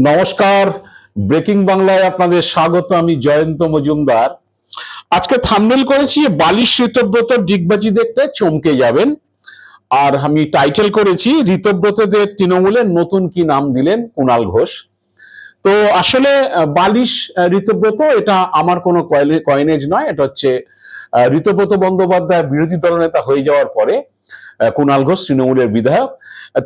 নমস্কার, ব্রেকিং বাংলায় আপনাদের স্বাগত। আমি জয়ন্ত মজুমদার। আজকে থাম্বনেল করেছি বালিশ ঋতব্রত ডিগবাজি দেখতে চমকে যাবেন। আর আমি টাইটেল করেছি ঋতব্রতদের তৃণমূলের নতুন কি নাম দিলেন কুণাল ঘোষ। তো আসলে বালিশ ঋতব্রত এটা আমার কোনো কয়েনেজ নয়, এটা হচ্ছে ঋতব্রত বন্দ্যোপাধ্যায় বিরোধী দলনেতা হয়ে যাওয়ার পরে কুণাল ঘোষ তৃণমূলের বিধায়ক,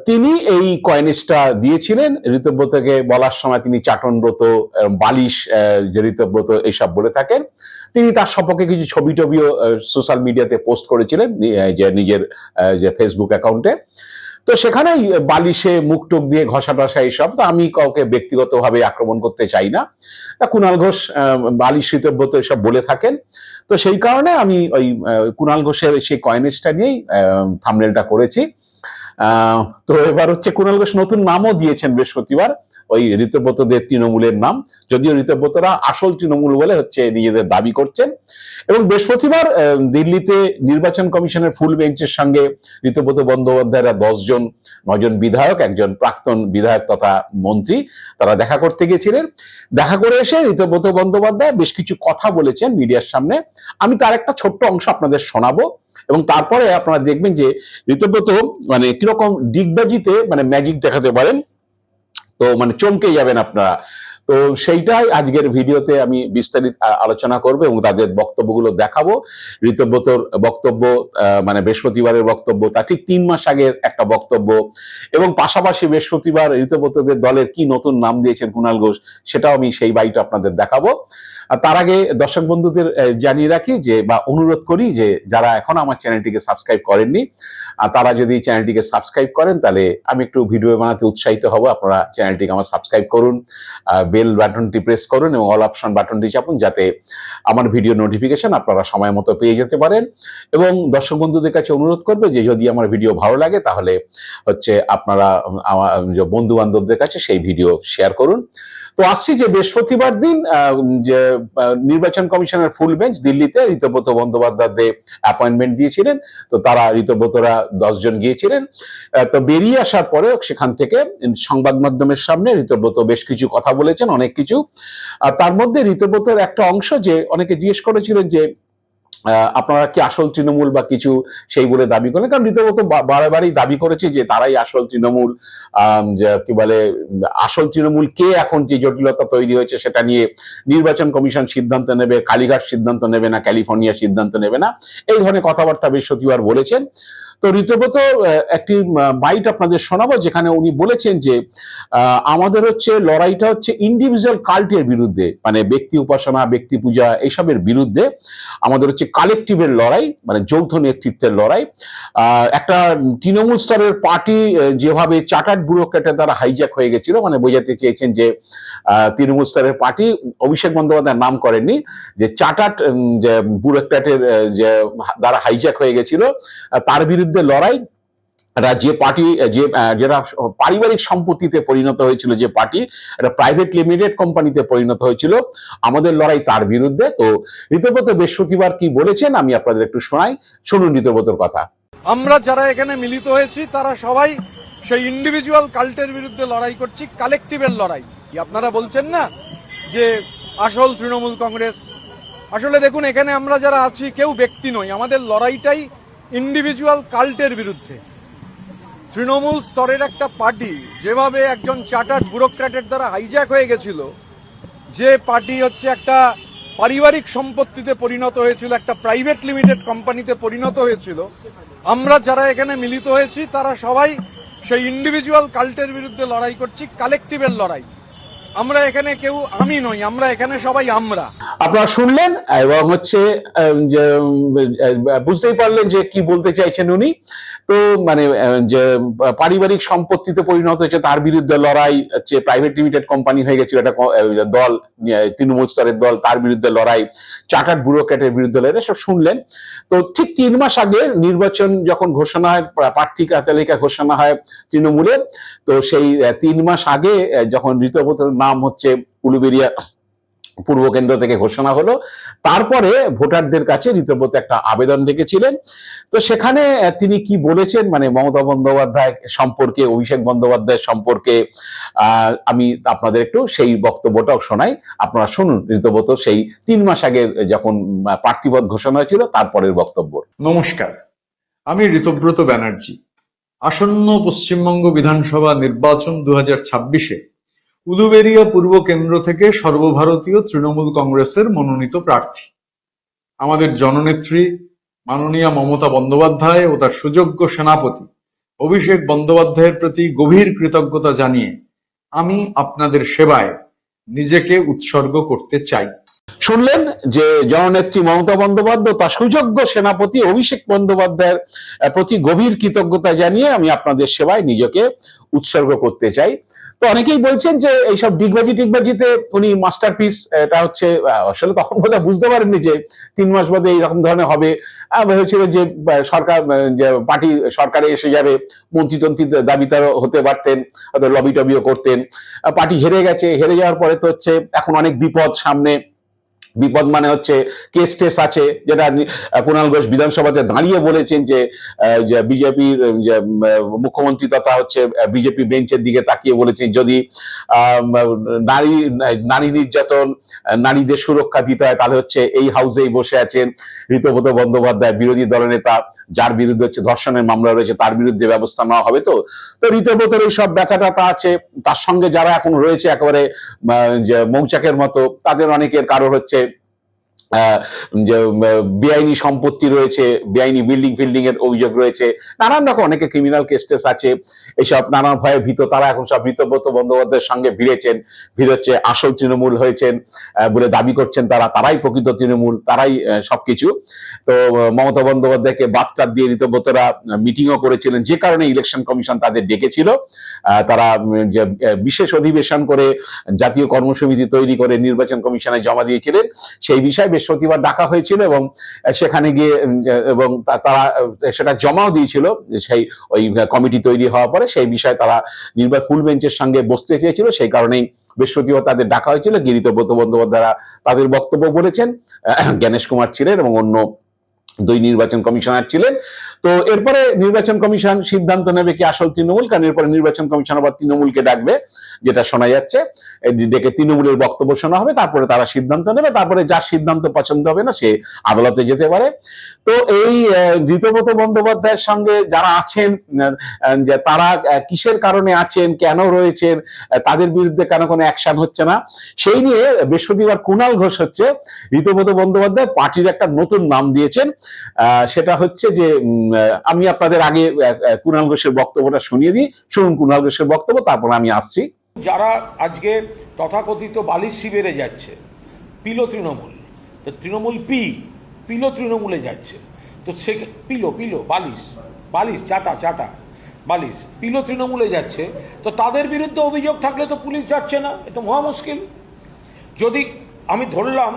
তিনি এই কয়েনেজটা দিয়েছিলেন। ঋতব্রতকে বলার সময় তিনি চাটনব্রত, বালিশ, যে ঋতব্রত এইসব বলে থাকেন। তিনি তার সম্পর্কে কিছু ছবি টবিও সোশ্যাল মিডিয়াতে পোস্ট করেছিলেন, যে নিজের যে ফেসবুক অ্যাকাউন্টে। তো সেখানে বালিশে মুখ টুক দিয়ে ঘষা টসা এইসব, তো আমি কাউকে ব্যক্তিগতভাবে আক্রমণ করতে চাই না। কুণাল ঘোষ বালিশ ঋতব্রত এসব বলে থাকেন। তো সেই কারণে আমি ওই কুণাল ঘোষের সেই কয়েনেজটা নিয়েই থাম্বনেলটা করেছি। তো এবার হচ্ছে কুণাল ঘোষ নতুন নামও দিয়েছেন বৃহস্পতিবার, ওই ঋতব্রতদের তৃণমূলের নাম, যদিও ঋতব্রতরা আসল তৃণমূল বলে হচ্ছে নিজেদের দাবি করছেন। এবং বৃহস্পতিবার দিল্লিতে নির্বাচন কমিশনের ফুল বেঞ্চের সঙ্গে ঋতব্রত বন্দ্যোপাধ্যায়ের 9জন বিধায়ক, একজন প্রাক্তন বিধায়ক তথা মন্ত্রী, তারা দেখা করতে গিয়েছিলেন। দেখা করে এসে ঋতব্রত বন্দ্যোপাধ্যায় বেশ কিছু কথা বলেছেন মিডিয়ার সামনে। আমি তার একটা ছোট্ট অংশ আপনাদের শোনাবো, এবং তারপরে আপনারা দেখবেন যে ঋতব্রত মানে কিরকম ডিগবাজিতে মানে ম্যাজিক দেখাতে পারেন। তো মানে চমকে যাবেন আপনারা। তো সেইটাই আজকের ভিডিওতে আমি বিস্তারিত আলোচনা করব এবং তাদের বক্তব্যগুলো দেখাবো। ঋতব্রতর বক্তব্য, মানে বৃহস্পতিবারের বক্তব্য, তা ঠিক 3 মাস আগের একটা বক্তব্য, এবং পাশাপাশি বৃহস্পতিবার ঋতব্রতদের দলের কি নতুন নাম দিয়েছেন কুণাল ঘোষ, সেটাও আমি সেই বাইটা আপনাদের দেখাবো। তার আগে দর্শক বন্ধুদের জানিয়ে রাখি যে, বা অনুরোধ করি যে, যারা এখন আমার চ্যানেলটিকে সাবস্ক্রাইব করেননি, তারা যদি চ্যানেলটিকে সাবস্ক্রাইব করেন তাহলে আমি একটু ভিডিও বানাতে উৎসাহিত হব। আপনারা চ্যানেলটিকে আমার সাবস্ক্রাইব করুন, বেল বাটনটি প্রেস করুন এবং অল অপশন বাটনটি চাপুন, যাতে আমার ভিডিও নোটিফিকেশন আপনারা সময় মতো পেয়ে যেতে পারেন। এবং দর্শক বন্ধুদের কাছে অনুরোধ করবে যে, যদি আমার ভিডিও ভালো লাগে তাহলে হচ্ছে আপনারা আমার বন্ধু বান্ধবদের কাছে সেই ভিডিও শেয়ার করুন। তো আসছি যে বৃহস্পতিবার দিন যে নির্বাচন কমিশনের ফুল বেঞ্চ দিল্লিতে ঋতব্রত বন্দ্যোপাধ্যায়দের অ্যাপয়েন্টমেন্ট দিয়েছিলেন। তো তারা ঋতব্রতরা 10 জন গিয়েছিলেন। তো বেরিয়ে আসার পরে সেখান থেকে সংবাদ মাধ্যমের সামনে ঋতব্রত বেশ কিছু কথা বলেছেন, অনেক কিছু। আর তার মধ্যে ঋতব্রতর একটা অংশ, যে অনেকে জিজ্ঞেস করেছিলেন যে আপনারা কি আসল তৃণমূল বা কিছু সেই বলে দাবি করেন, কারণ ঋতব্রত বারবারই দাবি করেছে যে তারাই আসল তৃণমূল। কি বলে, আসল তৃণমূল কে এখন যে জটিলতা তৈরি হয়েছে সেটা নিয়ে নির্বাচন কমিশন সিদ্ধান্ত নেবে, কালীঘাট সিদ্ধান্ত নেবে না, ক্যালিফোর্নিয়া সিদ্ধান্ত নেবে না, এই ধরনের কথাবার্তা বৃহস্পতিবার বলেছেন। তো ঋতব্রত একটি বাইট আপনাদের শোনাবো, যেখানে উনি বলেছেন যে আমাদের হচ্ছে লড়াইটা হচ্ছে ইন্ডিভিজুয়াল কাল্টের বিরুদ্ধে, মানে ব্যক্তি উপাসনা, ব্যক্তি পূজা এইসবের বিরুদ্ধে। আমাদের হচ্ছে কালেকটিভের লড়াই, মানে যৌথ নেতৃত্বের লড়াই। একটা তৃণমূল স্তরের পার্টি যেভাবে চার্টার্ড ব্যুরোক্র্যাটের দ্বারা হাইজ্যাক হয়ে গেছিল, মানে বোঝাতে চেয়েছেন যে তৃণমূল স্তরের পার্টি, অভিষেক বন্দ্যোপাধ্যায় নাম করেননি, যে চার্টার্ড যে ব্যুরোক্র্যাটের যে দ্বারা হাইজ্যাক হয়ে গেছিল, তার বিরুদ্ধে লড়াই। যে পার্টি, যেটা পারিবারিক সম্পত্তিতে পরিণত হয়েছিল, যে পার্টি একটা প্রাইভেট লিমিটেড কোম্পানিতে পরিণত হয়েছিল, আমাদের লড়াই তার বিরুদ্ধে। তো ঋতব্রত বৃহস্পতিবার কি বলেছেন আমি আপনাদের একটু শোনাই, শুনুন ঋতব্রতর কথা। আমরা যারা এখানে মিলিত হয়েছি তারা সবাই সেই ইন্ডিভিজুয়াল কাল্টের বিরুদ্ধে লড়াই করছি, কালেকটিভের লড়াই। আপনারা বলছেন না যে আসল তৃণমূল কংগ্রেস, আসলে দেখুন এখানে আমরা যারা আছি কেউ ব্যক্তি নই, আমাদের লড়াইটাই ইন্ডিভিজুয়াল কাল্টের বিরুদ্ধে। তৃণমূল স্তরের একটা পার্টি যেভাবে একজন চার্টার্ড ব্যুরোক্র্যাটের দ্বারা হাইজ্যাক হয়ে গেছিল, যে পার্টি হচ্ছে একটা পারিবারিক সম্পত্তিতে পরিণত হয়েছিল, একটা প্রাইভেট লিমিটেড কোম্পানিতে পরিণত হয়েছিল, আমরা যারা এখানে মিলিত হয়েছি তারা সবাই সেই ইন্ডিভিজুয়াল কাল্টের বিরুদ্ধে লড়াই করছি, কালেকটিভের লড়াই। আমরা এখানে কেউ আমি নই, আমরা এখানে সবাই আমরা। আপনারা শুনলেন এবং হচ্ছে বুঝতেই পারলেন যে কি বলতে চাইছেন উনি। তো মানে যে পারিবারিক সম্পত্তিতে পরিণত হয়েছে তার বিরুদ্ধে লড়াই, হচ্ছে প্রাইভেট লিমিটেড কোম্পানি হয়ে গেছিল একটা দল, তৃণমূল স্তরের দল, তার বিরুদ্ধে লড়াই, চার্টার্ড ব্যুরোক্র্যাটের বিরুদ্ধে লড়াই, সব শুনলেন। তো ঠিক 3 মাস আগে নির্বাচন যখন ঘোষণা হয়, প্রার্থী তালিকা ঘোষণা হয় তৃণমূলের, তো সেই 3 মাস আগে যখন ঋতব্রতর নাম হচ্ছে উলুবেড়িয়া পূর্ব কেন্দ্র থেকে ঘোষণা হলো, তারপরে ভোটারদের কাছে রীতিমতো একটা আবেদন রেখেছিলেন। তো সেখানে তিনি কি বলেছেন, মানে মমতা বন্দ্যোপাধ্যায় সম্পর্কে, অভিষেক বন্দ্যোপাধ্যায় সম্পর্কে, আমি আপনাদের একটু সেই বক্তব্যটাও শোনাই, আপনারা শুনুন। রীতিমত সেই 3 মাস আগে যখন প্রার্থীপদ ঘোষণা হয়েছিল তারপরের বক্তব্য। নমস্কার, আমি ঋতব্রত ব্যানার্জি। আসন্ন পশ্চিমবঙ্গ বিধানসভা নির্বাচন 2026-এ উলুবেড়িয়া পূর্ব কেন্দ্র থেকে সর্বভারতীয় তৃণমূল কংগ্রেসের মনোনীত প্রার্থী আমাদের জননেত্রী মাননীয়া মমতা বন্দ্যোপাধ্যায় ও তার সুযোগ্য সেনাপতি অভিষেক বন্দ্যোপাধ্যায়ের প্রতি গভীর কৃতজ্ঞতা জানিয়ে আমি আপনাদের সেবায় নিজেকে উৎসর্গ করতে চাই। শুনলেন যে জননেত্রী মমতা বন্দ্যোপাধ্যায় তার সুযোগ্য সেনাপতি অভিষেক বন্দ্যোপাধ্যায়ের প্রতি গভীর কৃতজ্ঞতা জানিয়ে আমি আপনাদের সেবায় নিজেকে উৎসর্গ করতে চাই। তো অনেকেই বলছেন যে এইসব ডিগবাজিতে উনি মাস্টারপিস, এটা হচ্ছে আসলে তখন বোধহয় বুঝতে পারেননি যে 3 মাস বাদে এইরকম ধরনের হবে। ভেবেছিল যে সরকার, যে পার্টি সরকারে এসে যাবে, মন্ত্রী দাবিদার হতে পারতেন, হয়তো লবি টবিও করতেন। পার্টি হেরে গেছে, হেরে যাওয়ার পরে তো হচ্ছে এখন অনেক বিপদ সামনে। বিপদ মানে হচ্ছে কেস টেস আছে, যেটা কুণাল ঘোষ বিধানসভাতে দাঁড়িয়ে বলেছেন যে বিজেপির যে মুখ্যমন্ত্রী তথা হচ্ছে বিজেপি বেঞ্চের দিকে তাকিয়ে বলেছেন যদি নারী নির্যাতন, নারীদের সুরক্ষা দিতে হয় তাহলে হচ্ছে এই হাউসেই বসে আছেন ঋতব্রত বন্দ্যোপাধ্যায়, বিরোধী দলনেতা, যার বিরুদ্ধে হচ্ছে ধর্ষণের মামলা রয়েছে, তার বিরুদ্ধে ব্যবস্থা নেওয়া হবে। তো ঋতব্রতর এই সব ব্যথাটা আছে। তার সঙ্গে যারা এখন রয়েছে একেবারে মৌচাকের মতো, তাদের অনেকের কারোর হচ্ছে যে বেআইনি সম্পত্তি রয়েছে, বেআইনি বিল্ডিং ফিল্ডিং এর অভিযোগ রয়েছে, নানান রকম অনেকে ক্রিমিনাল কেস টেস আছে। এইসব নানান ভয়ে ভীত তারা এখন সব ঋতব্রত বন্দ্যোপাধ্যায়ের সঙ্গে ভিড়েছে, আসল তৃণমূল হয়েছেন বলে দাবি করছেন তারা, তারাই প্রকৃত তৃণমূল, তারাই সবকিছু। তো মমতা বন্দ্যোপাধ্যায়কে বাচ্চা দিয়ে ঋতব্রতরা মিটিংও করেছিলেন, যে কারণে ইলেকশন কমিশন তাদের ডেকেছিল। তারা যে বিশেষ অধিবেশন করে জাতীয় কর্মসমিতি তৈরি করে নির্বাচন কমিশনে জমা দিয়েছিলেন। সেই বিষয়ে বৃহস্পতিবার ডাকা হয়েছিল এবং সেখানে গিয়ে এবং তারা সেটা জমাও দিয়েছিল। সেই ওই কমিটি তৈরি হওয়ার পরে সেই বিষয়ে তারা ফুল বেঞ্চের সঙ্গে বসতে চেয়েছিল, সেই কারণেই বৃহস্পতিবার তাদের ডাকা হয়েছিল। ঋতব্রত বন্দ্যোপাধ্যায়রা তাদের বক্তব্য বলেছেন, জ্ঞানেশ কুমার ছিলেন এবং অন্য 2 নির্বাচন কমিশনার ছিলেন। তো এরপরে নির্বাচন কমিশন সিদ্ধান্ত নেবে কি আসল তৃণমূল, কারণ এরপরে নির্বাচন কমিশন আবার তৃণমূলকে ডাকবে, যেটা শোনা যাচ্ছে, ডেকে তৃণমূলের বক্তব্য শোনা হবে, তারপরে তারা সিদ্ধান্ত নেবে। তারপরে যার সিদ্ধান্ত পছন্দ হবে না সে আদালতে যেতে পারে। তো এই ঋতব্রত বন্দ্যোপাধ্যায়ের সঙ্গে যারা আছেন, যে তারা কিসের কারণে আছেন, কেন রয়েছেন, তাদের বিরুদ্ধে কেন কোনো অ্যাকশন হচ্ছে না, সেই নিয়ে বৃহস্পতিবার কুণাল ঘোষ হচ্ছে ঋতব্রত বন্দ্যোপাধ্যায় পার্টির একটা নতুন নাম দিয়েছেন। সেটা হচ্ছে যে আমি আপনাদের আগে কুণাল ঘোষের বক্তব্যটা শুনিয়ে দিই, শুনুন কুণাল ঘোষের বক্তব্য, তারপর আমি আসছি। যারা আজকে তথাকথিত বালিশ শিবিরে যাচ্ছে, পিলো তৃণমূল, তো তৃণমূল পিলো তৃণমূলে যাচ্ছে, তো সে পিলো বালিশ চাটা বালিশ পিলো তৃণমূলে যাচ্ছে, তো তাদের বিরুদ্ধে অভিযোগ থাকলে তো পুলিশ যাচ্ছে না, এ তো মহা মুশকিল। যদি আমি ধরলাম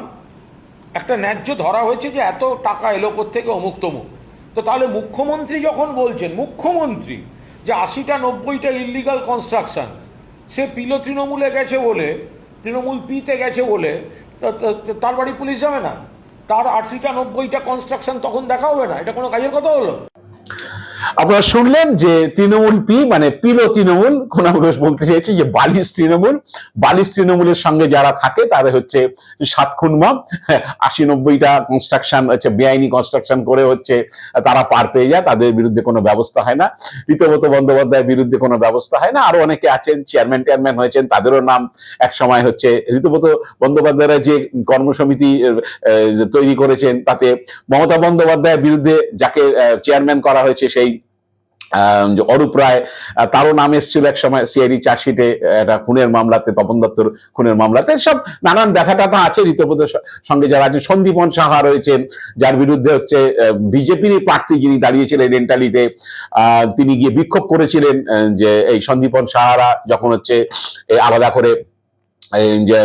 একটা ন্যায্য ধরা হয়েছে যে এত টাকা এলো থেকে অমুক তমুক, তো তাহলে মুখ্যমন্ত্রী যখন বলছেন, মুখ্যমন্ত্রী যে 80টা 90টা ইললিগাল কনস্ট্রাকশন, সে পিলো তৃণমূলে গেছে বলে, তৃণমূল পিতে গেছে বলে তার বাড়ি পুলিশ যাবে না, তার 80টা 90টা কনস্ট্রাকশন তখন দেখা হবে না? এটা কোনো কাজের কথা হলো? আপনারা শুনলেন যে তৃণমূল মানে পিলো তৃণমূল, কুণাল ঘোষ বলতে চেয়েছে যে বালিশ তৃণমূলের সঙ্গে যারা থাকে তাদের হচ্ছে 7 খুন মাপ, 80-90টা কনস্ট্রাকশন হচ্ছে বেআইনি কনস্ট্রাকশন করে হচ্ছে তারা পার পেয়ে যায়, তাদের বিরুদ্ধে কোনো ব্যবস্থা হয় না। ঋতব্রত বন্দ্যোপাধ্যায়ের বিরুদ্ধে কোনো ব্যবস্থা হয় না। আরো অনেকে আছেন, চেয়ারম্যান হয়েছেন, তাদেরও নাম এক সময় হচ্ছে ঋতব্রত বন্দ্যোপাধ্যায়রা যে কর্মসমিতি তৈরি করেছেন তাতে মমতা বন্দ্যোপাধ্যায়ের বিরুদ্ধে যাকে চেয়ারম্যান করা হয়েছে সেই অরূপ রায়, তারও নাম এসেছিল এক সময় সিআইডি চার্জশিটে, একটা খুনের মামলাতে, তপন দত্তর খুনের মামলাতে। সব নানান ব্যথা ট্যাথা আছে ঋতব্রতের সঙ্গে যারা আছেন। সন্দীপন সাহা রয়েছেন, যার বিরুদ্ধে হচ্ছে বিজেপির প্রার্থী যিনি দাঁড়িয়েছিলেন রেন্টালিতে, তিনি গিয়ে বিক্ষোভ করেছিলেন যে এই সন্দীপন সাহারা যখন হচ্ছে আলাদা করে যে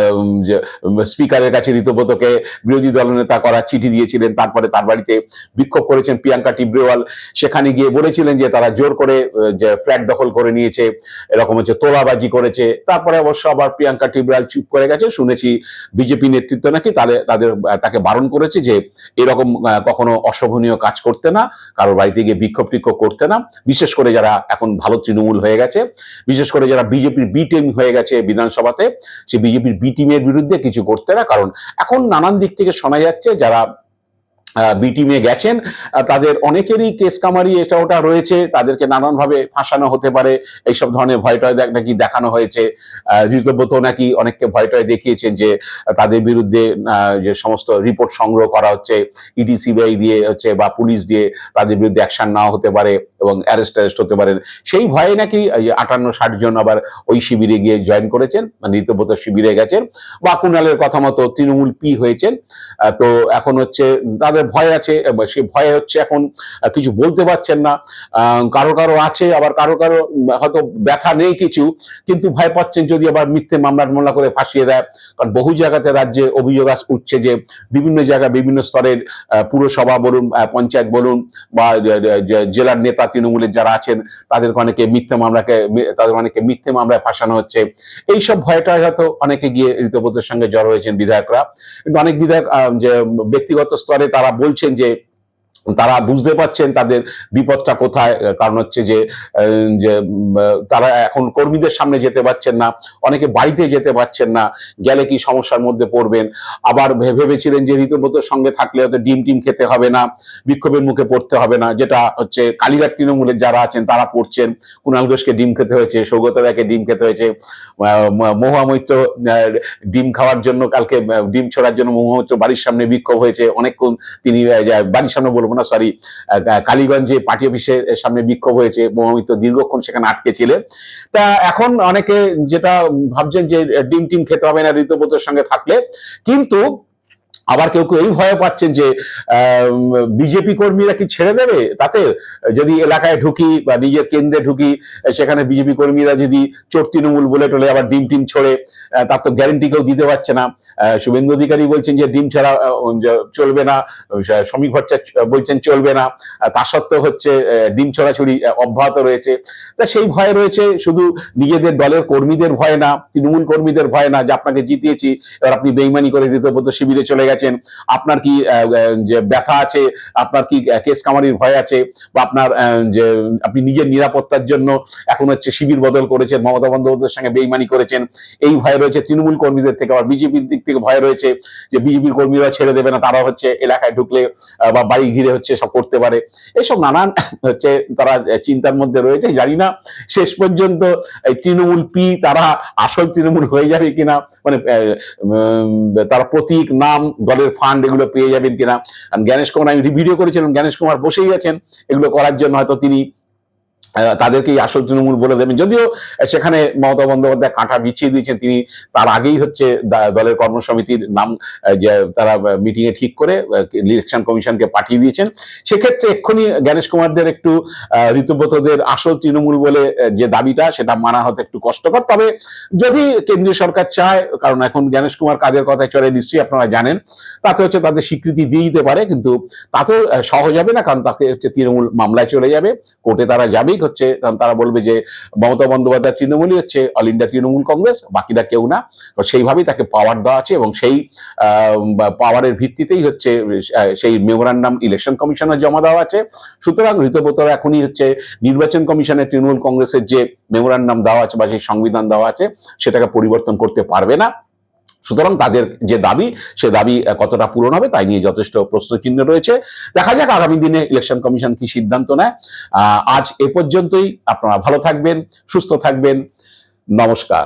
স্পিকারের কাছে ঋতব্রতকে বিরোধী দলনেতা করার চিঠি দিয়েছিলেন, তারপরে তার বাড়িতে বিক্ষোভ করেছেন প্রিয়াঙ্কা টিব্রেওয়াল, সেখানে গিয়ে বলেছিলেন যে তারা জোর করে যে ফ্ল্যাট দখল করে নিয়েছে, এরকম হচ্ছে তোলাবাজি করেছে। তারপরে অবশ্য আবার প্রিয়াঙ্কা টিব্রেওয়াল চুপ করে গেছে, শুনেছি বিজেপি নেতৃত্ব নাকি তাকে বারণ করেছে যে এরকম কখনো অশোভনীয় কাজ করতে না, কারোর বাড়িতে গিয়ে বিক্ষোভ টিক্ষোভ করতে না, বিশেষ করে যারা এখন ভালো তৃণমূল হয়ে গেছে, বিশেষ করে যারা বিজেপির বি টিম হয়ে গেছে বিধানসভাতে, সে বিজেপির বি টিমের বিরুদ্ধে কিছু করতে না। কারণ এখন নানান দিক থেকে শোনা যাচ্ছে যারা বি টিমে গেছেন তাদের অনেকেরই কেস কামারি এটা ওটা রয়েছে, তাদেরকে নানানভাবে ফাঁসানো হতে পারে, এইসব ধরনের ভয়টয় নাকি দেখানো হয়েছে। ঋতব্রত নাকি অনেককে ভয়টয় দেখিয়েছেন যে তাদের বিরুদ্ধে যে সমস্ত রিপোর্ট সংগ্রহ করা হচ্ছে ইডি সিবিআই দিয়ে হচ্ছে বা পুলিশ দিয়ে, তাদের বিরুদ্ধে অ্যাকশন নেওয়া হতে পারে এবং অ্যারেস্ট হতে পারেন। সেই ভয়ে নাকি 58-60 জন আবার ওই শিবিরে গিয়ে জয়েন করেছেন, মানে ঋতব্রত শিবিরে গেছেন বা কুণালের কথা মতো তৃণমূল পি হয়েছেন। তো এখন হচ্ছে তাদের ভয় আছে, সে ভয়ে হচ্ছে এখন কিছু বলতে পারছেন না। কারো কারো আছে, আবার কারো কারো হয়তো ব্যথা নেই কিছু, কিন্তু ভয় পাচ্ছেন যদি আবার মিথ্যে মামলা করে ফাঁসিয়ে দেয়। কারণ বহু জায়গাতে রাজ্যে অভিযোগ উঠছে যে বিভিন্ন জায়গায় বিভিন্ন স্তরের পুরসভা বলুন, পঞ্চায়েত বলুন বা জেলার নেতা তৃণমূলের যারা আছেন তাদেরকে অনেকে মিথ্যে মামলায় ফাঁসানো হচ্ছে। এইসব ভয়টা হয়তো অনেকে গিয়ে ঋতব্রতের সঙ্গে জড়ো হয়েছেন বিধায়করা। কিন্তু অনেক বিধায়ক যে ব্যক্তিগত স্তরে তারা বলছেন যে তারা বুঝতে পারছেন তাদের বিপদটা কোথায়। কারণ হচ্ছে যে তারা এখন কর্মীদের সামনে যেতে পারছেন না, অনেকে বাড়িতে যেতে পারছেন না, গেলে কি সমস্যার মধ্যে পড়বেন। আবার ভেবেছিলেন যে ঋতব্রতর সঙ্গে থাকলে হয়তো ডিম টিম খেতে হবে না, বিক্ষোভের মুখে পড়তে হবে না, যেটা হচ্ছে কালীঘাট তৃণমূলের যারা আছেন তারা পড়ছেন। কুণাল ঘোষকে ডিম খেতে হয়েছে, সৌগত রায়কে ডিম খেতে হয়েছে, মহুয়া মৈত্র ডিম খাওয়ার জন্য কালকে ডিম ছোড়ার জন্য মহুয়া মৈত্র বাড়ির সামনে বিক্ষোভ হয়েছে অনেকক্ষণ। তিনি বাড়ির সামনে বলবো না, সরি, কালীগঞ্জে পার্টি অফিসের সামনে বিক্ষোভ হয়েছে, মহুয়া মৈত্র দীর্ঘক্ষণ সেখানে আটকে ছিলেন। তা এখন অনেকে যেটা ভাবছেন যে ডিম টিম খেতে হবে না ঋতব্রতের সঙ্গে থাকলে, কিন্তু আবার কেউ কেউ এই ভয় পাচ্ছেন যে বিজেপি কর্মীরা কি ছেড়ে দেবে তাতে, যদি এলাকায় ঢুকি বা নিজের কেন্দ্রে ঢুকি, সেখানে বিজেপি কর্মীরা যদি চোর তৃণমূল বলে টলে আবার ডিম টিম ছড়ে, তার তো গ্যারেন্টি কেউ দিতে পারছে না। শুভেন্দু অধিকারী বলছেন যে ডিম ছাড়া চলবে না, শ্রমিক ভট্টাচার্য বলছেন চলবে না, তা সত্ত্বেও হচ্ছে ডিম ছড়াছড়ি অব্যাহত রয়েছে। তা সেই ভয় রয়েছে, শুধু নিজেদের দলের কর্মীদের ভয় না, তৃণমূল কর্মীদের ভয় না যে আপনাকে জিতিয়েছি এবার আপনি বেইমানি করে ঋতব্রত শিবিরে চলে গেছেন, আপনার কি যে ব্যথা আছে, আপনার কি কেস কামারির ভয় আছে, বা আপনার যে আপনি নিজের নিরাপত্তার জন্য এখন হচ্ছে শিবির বদল করেছেন, মমতা বন্দ্যোপাধ্যায়ের সঙ্গে বেইমানি করেছেন, এই ভয় রয়েছে তৃণমূল কর্মীদের থেকে। আবার বিজেপির দিক থেকে ভয় রয়েছে যে বিজেপির কর্মীরা ছেড়ে দেবে না, তারা হচ্ছে এলাকায় ঢুকলে বা বাড়ি ঘিরে হচ্ছে সব করতে পারে। এইসব নানান হচ্ছে তারা চিন্তার মধ্যে রয়েছে। জানি না শেষ পর্যন্ত এই তৃণমূল পি তারা আসল তৃণমূল হয়ে যাবে কিনা, মানে তারা প্রতীক, নাম, দলের ফান্ড এগুলো পেয়ে যাবেন কিনা। জ্ঞানেশ কুমার, আমি ভিডিও করেছিলাম, জ্ঞানেশ কুমার বসেই আছেন এগুলো করার জন্য, হয়তো তিনি তাদেরকেই আসল তৃণমূল বলে দেবেন। যদিও সেখানে মমতা বন্দ্যোপাধ্যায় কাঁটা বিছিয়ে দিয়েছেন, তিনি তার আগেই হচ্ছে দলের কর্মসমিতির নাম যে তারা মিটিং এ ঠিক করে ইলেকশন কমিশনকে পাঠিয়ে দিয়েছেন। সেক্ষেত্রে এক্ষুনি জ্ঞানেশ কুমারদের একটু ঋতব্রতদের আসল তৃণমূল বলে যে দাবিটা, সেটা মানা হতে একটু কষ্টকর। তবে যদি কেন্দ্রীয় সরকার চায়, কারণ এখন জ্ঞানেশ কুমার কাজের কথায় চলে নিশ্চয়ই আপনারা জানেন, তাতে হচ্ছে তাদের স্বীকৃতি দিয়ে দিতে পারে, কিন্তু তাতেও সহজ হবে না, কারণ তাকে হচ্ছে তৃণমূল মামলায় চলে যাবে, কোর্টে তারা যাবেই হচ্ছে, কারণ তারা বলবে যে মমতা বন্দ্যোপাধ্যায় তৃণমূলই হচ্ছে অল ইন্ডিয়া তৃণমূল কংগ্রেস, বাকিরা কেউ না। সেইভাবেই তাকে পাওয়ার দেওয়া আছে এবং সেই পাওয়ারের ভিত্তিতেই হচ্ছে সেই মেমোরান্ডাম ইলেকশন কমিশনে জমা দেওয়া আছে। সুতরাং ঋতব্রতরা এখনই হচ্ছে নির্বাচন কমিশনে তৃণমূল কংগ্রেসের যে মেমোরান্ডাম দেওয়া আছে বা সেই সংবিধান দেওয়া আছে সেটাকে পরিবর্তন করতে পারবে না। সুতরাং তাদের যে দাবি, সে দাবি কতটা পূরণ হবে তাই নিয়ে যথেষ্ট প্রশ্নচিহ্ন রয়েছে। দেখা যাক আগামী দিনে ইলেকশন কমিশন কি সিদ্ধান্ত নেয়। আজ এ পর্যন্তই। আপনারা ভালো থাকবেন, সুস্থ থাকবেন। নমস্কার।